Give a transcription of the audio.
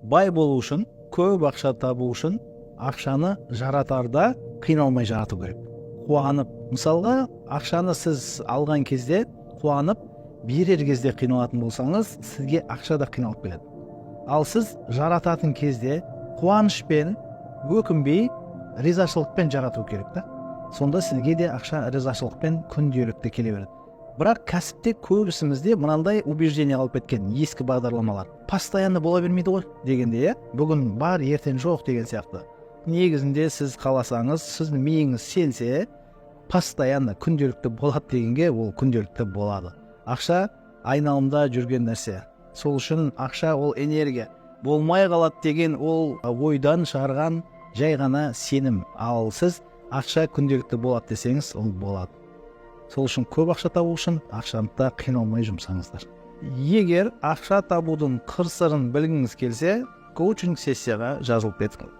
бай болу үшін, көп ақша табу үшін ақшаны жаратарда қиналмай жарату керек. Қуанып, мысалға, ақшаны сіз алған кезде қуанып, берер кезде қиналатын болсаңыз, сізге ақша да қиналып келеді. Ал сіз жарататын кезде қуанышпен, өкінбей, ризашылықпен жарату керек та. Сонда сізге де ақша ризашылықпен күнделікті келе береді. Бірақ кәсіпте көбісімізде мынандай убеждение қалып кеткен, ескі бағдарламалар. Постоянно бола бермейді ғой дегенде, бүгін бар, ертең жоқ деген сияқты. Негізінде сіз қаласаңыз, сіздің миыңыз сенсе, постоянно күнделікті болады дегенге, ол күнделікті болады. Ақша айналымда жүрген нәрсе. Сол үшін ақша ол энергия. Болмай қалады деген ол ойдан шығарған жай ғана сенім. Ал сіз ақша күнделікті болады десеңіз, ол болады. Сол үшін көп ақша табу үшін ақшаны қиналмай жұмсаңыздар. Егер ақша табудың қыр-сырын білгіңіз келсе, коучинг сессияға жазылып кетіңіз.